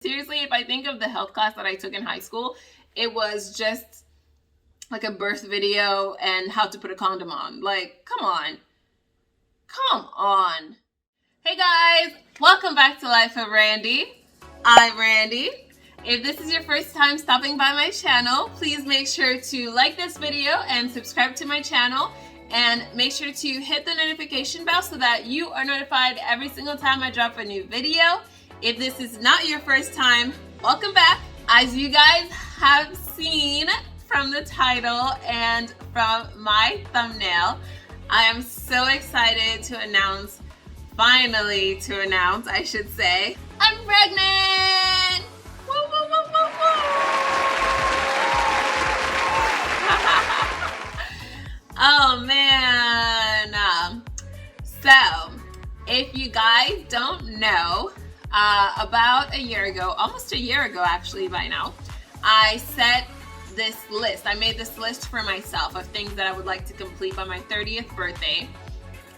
Seriously, if I think of the health class that I took in high school, it was just like a birth video and how to put a condom on. Like, come on. Come on. Hey guys, welcome back to Life of Randy. I'm Randy. If this is your first time stopping by my channel, please make sure to like this video and subscribe to my channel. And make sure to hit the notification bell so that you are notified every single time I drop a new video. If this is not your first time, welcome back. As you guys have seen from the title and from my thumbnail, I am so excited to announce, I should say, I'm pregnant! Woo, woo, woo, woo, woo. Oh man. So, if you guys don't know, about a year ago, almost a year ago actually by now, I set this list. I made this list for myself of things that I would like to complete by my 30th birthday.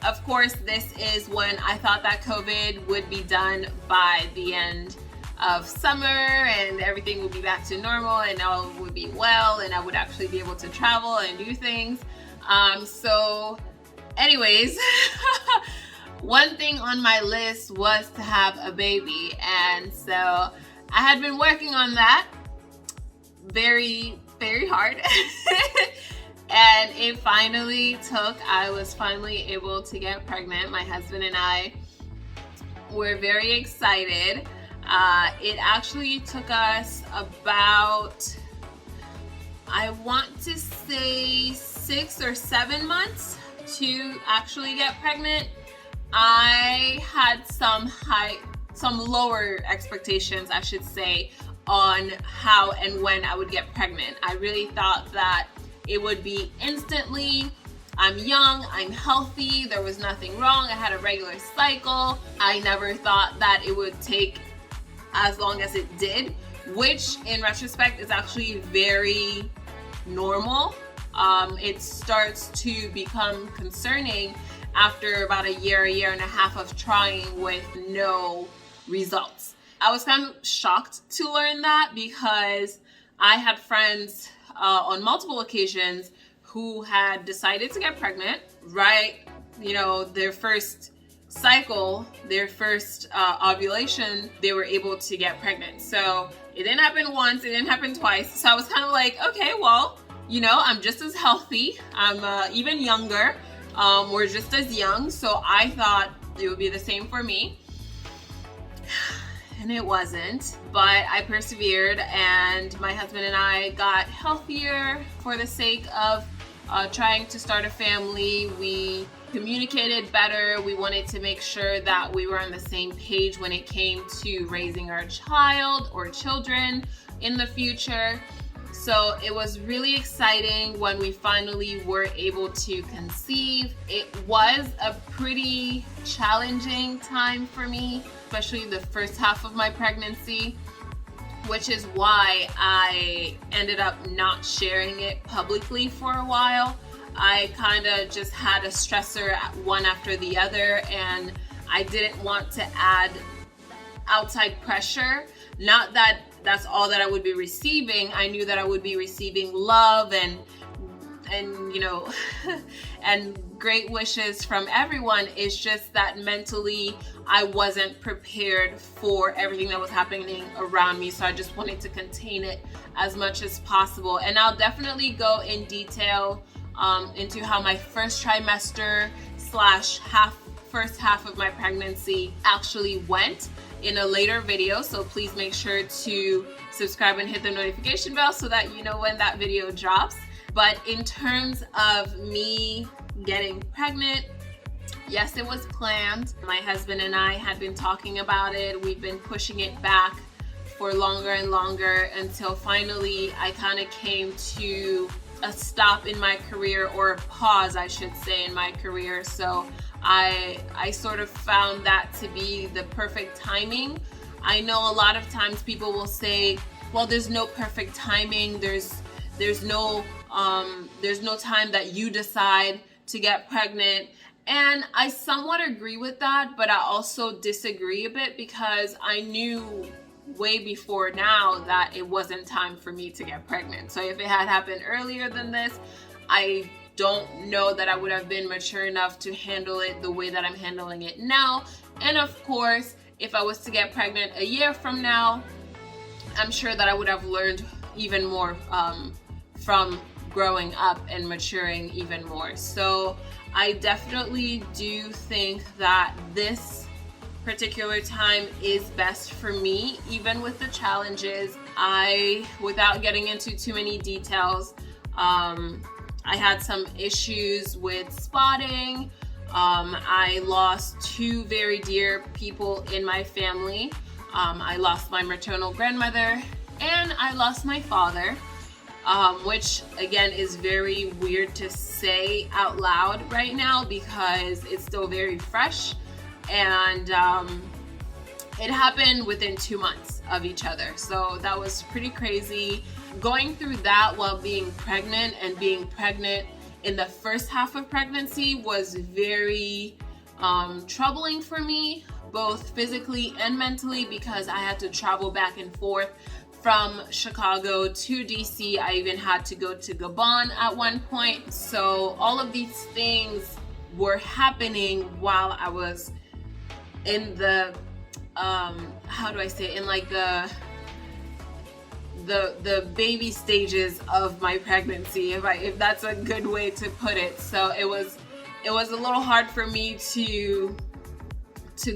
Of course, this is when I thought that COVID would be done by the end of summer and everything would be back to normal and all would be well and I would actually be able to travel and do things. So anyways, one thing on my list was to have a baby, and so I had been working on that very hard and it finally took. I was finally able to get pregnant. My husband and I were very excited. It actually took us about, I want to say 6 or 7 months to actually get pregnant. I had some lower expectations, I should say, on how and when I would get pregnant. I really thought that it would be instantly. I'm young, I'm healthy, there was nothing wrong, I had a regular cycle. I never thought that it would take as long as it did, which in retrospect is actually very normal. It starts to become concerning after about a year and a half of trying with no results. I was kind of shocked to learn that because I had friends on multiple occasions who had decided to get pregnant, right? You know, their first cycle, their first ovulation, they were able to get pregnant. So it didn't happen once, it didn't happen twice. So I was kind of like, okay, well, you know, I'm just as healthy, I'm even younger. We're just as young, so I thought it would be the same for me, and it wasn't. But I persevered, and my husband and I got healthier for the sake of trying to start a family. We communicated better. We wanted to make sure that we were on the same page when it came to raising our child or children in the future. So it was really exciting when we finally were able to conceive. It was a pretty challenging time for me, especially the first half of my pregnancy, which is why I ended up not sharing it publicly for a while. I kind of just had a stressor one after the other, and I didn't want to add outside pressure. Not that that's all that I would be receiving. I knew that I would be receiving love and you know, and great wishes from everyone. It's just that mentally I wasn't prepared for everything that was happening around me. So I just wanted to contain it as much as possible. And I'll definitely go in detail into how my first trimester / first half of my pregnancy actually went in a later video, so please make sure to subscribe and hit the notification bell so that you know when that video drops. But in terms of me getting pregnant, yes, it was planned. My husband and I had been talking about it. We've been pushing it back for longer and longer until finally I kind of came to a stop in my career, or a pause, I should say, in my career. So I sort of found that to be the perfect timing. I know a lot of times people will say, well, there's no perfect timing. There's no time that you decide to get pregnant. And I somewhat agree with that, but I also disagree a bit because I knew way before now that it wasn't time for me to get pregnant. So if it had happened earlier than this, I don't know that I would have been mature enough to handle it the way that I'm handling it now. And of course, if I was to get pregnant a year from now, I'm sure that I would have learned even more from growing up and maturing even more. So I definitely do think that this particular time is best for me, even with the challenges. Without getting into too many details, I had some issues with spotting. I lost two very dear people in my family. I lost my maternal grandmother and I lost my father, which again is very weird to say out loud right now because it's still very fresh, and it happened within 2 months of each other. So that was pretty crazy. Going through that while being pregnant, and being pregnant in the first half of pregnancy was very troubling for me, both physically and mentally, because I had to travel back and forth from Chicago to DC. I even had to go to Gabon at one point. So all of these things were happening while I was in the how do I say it? In like the baby stages of my pregnancy, if that's a good way to put it. So it was a little hard for me to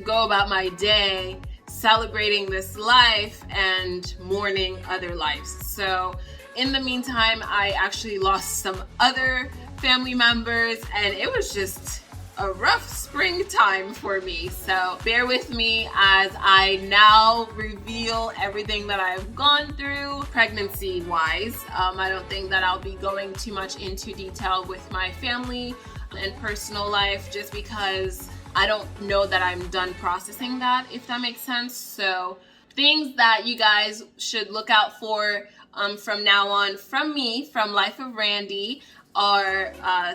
go about my day celebrating this life and mourning other lives. So in the meantime, I actually lost some other family members, and it was just a rough springtime for me. So bear with me as I now reveal everything that I've gone through pregnancy wise. I don't think that I'll be going too much into detail with my family and personal life, just because I don't know that I'm done processing that, if that makes sense. So things that you guys should look out for from now on from me, from Life of Randy, are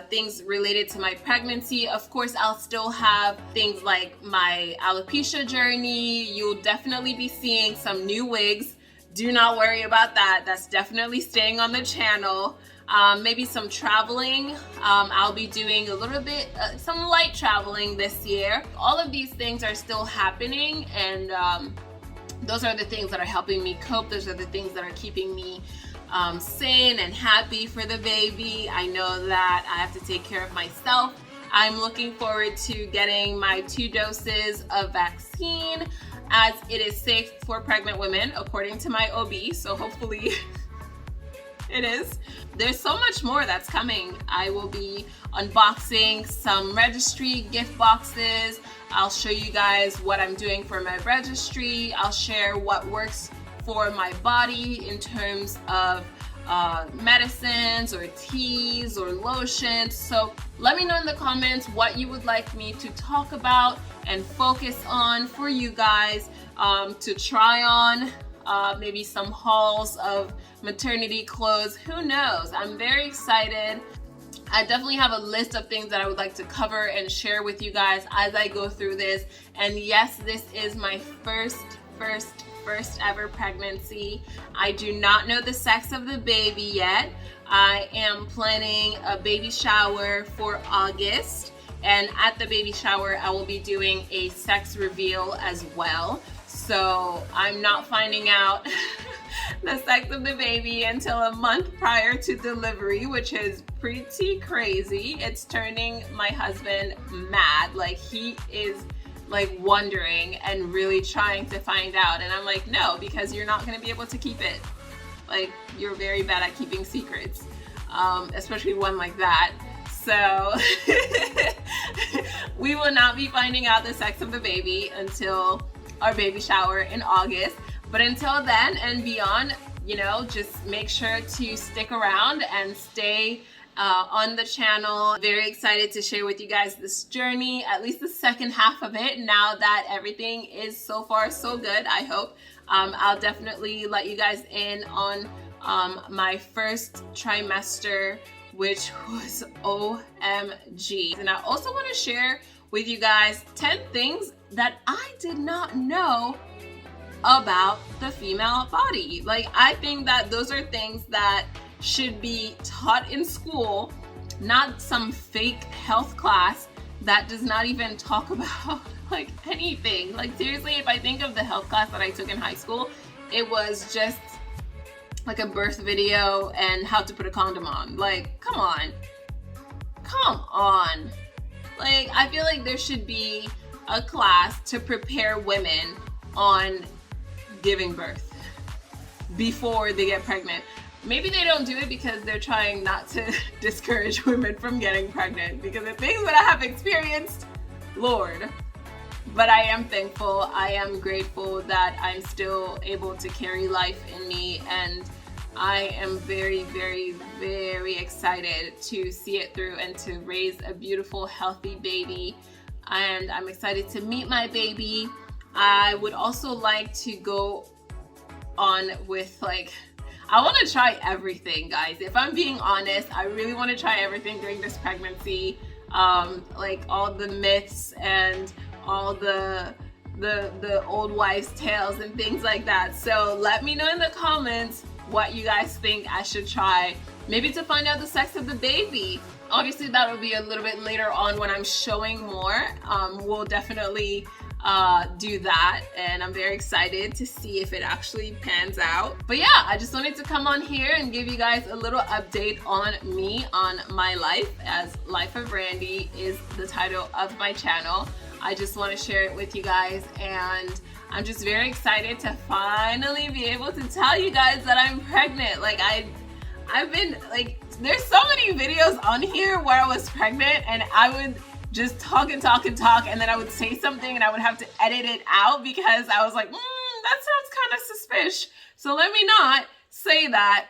things related to my pregnancy. Of course, I'll still have things like my alopecia journey. You'll definitely be seeing some new wigs. Do not worry about that. That's definitely staying on the channel. Maybe some traveling. I'll be doing a little bit, some light traveling this year. All of these things are still happening, and those are the things that are helping me cope. Those are the things that are keeping me sane and happy for the baby. I know that I have to take care of myself. I'm looking forward to getting my 2 doses of vaccine, as it is safe for pregnant women, according to my OB. So hopefully it is. There's so much more that's coming. I will be unboxing some registry gift boxes. I'll show you guys what I'm doing for my registry. I'll share what works for my body in terms of medicines or teas or lotions. So let me know in the comments what you would like me to talk about and focus on for you guys to try on. Maybe some hauls of maternity clothes. Who knows? I'm very excited. I definitely have a list of things that I would like to cover and share with you guys as I go through this. And yes, this is my first ever pregnancy. I do not know the sex of the baby yet. I am planning a baby shower for August, and at the baby shower I will be doing a sex reveal as well. So I'm not finding out the sex of the baby until a month prior to delivery, which is pretty crazy. It's turning my husband mad. Like, he is like wondering and really trying to find out, and I'm like, no, because you're not going to be able to keep it. Like, you're very bad at keeping secrets, especially one like that. So we will not be finding out the sex of the baby until our baby shower in August. But until then and beyond, you know, just make sure to stick around and stay on the channel. Very excited to share with you guys this journey, at least the second half of it, now that everything is so far so good, I hope. I'll definitely let you guys in on my first trimester, which was OMG. And I also want to share with you guys 10 things that I did not know about the female body. Like, I think that those are things that should be taught in school, not some fake health class that does not even talk about like anything. Like, seriously, if I think of the health class that I took in high school, it was just like a birth video and how to put a condom on. Like, come on. Like, I feel like there should be a class to prepare women on giving birth before they get pregnant. Maybe they don't do it because they're trying not to discourage women from getting pregnant, because the things that I have experienced, Lord. But I am thankful, I am grateful that I'm still able to carry life in me, and I am very, very, very excited to see it through and to raise a beautiful, healthy baby. And I'm excited to meet my baby. I would also like to go on with, like, I want to try everything, guys. If I'm being honest, I really want to try everything during this pregnancy. Like all the myths and all the old wives' tales and things like that. So let me know in the comments what you guys think I should try. Maybe to find out the sex of the baby. Obviously, that will be a little bit later on when I'm showing more. We'll definitely do that, and I'm very excited to see if it actually pans out. But yeah, I just wanted to come on here and give you guys a little update on me, on my life, as Life of Randy is the title of my channel. I just want to share it with you guys, and I'm just very excited to finally be able to tell you guys that I'm pregnant. Like, I've been, like, there's so many videos on here where I was pregnant and I would just talk, and then I would say something and I would have to edit it out because I was like, that sounds kind of suspicious. So let me not say that.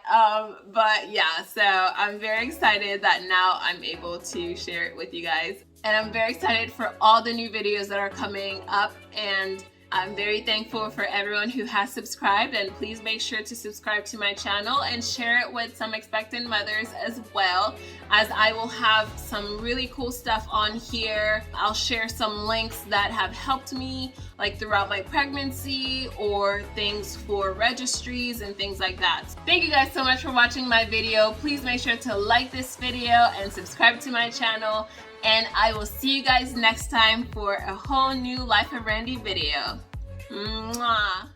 But yeah, so I'm very excited that now I'm able to share it with you guys. And I'm very excited for all the new videos that are coming up, and I'm very thankful for everyone who has subscribed, and please make sure to subscribe to my channel and share it with some expectant mothers as well, as I will have some really cool stuff on here. I'll share some links that have helped me, like throughout my pregnancy, or things for registries and things like that. Thank you guys so much for watching my video. Please make sure to like this video and subscribe to my channel, and I will see you guys next time for a whole new Life of Randy video. Mwah.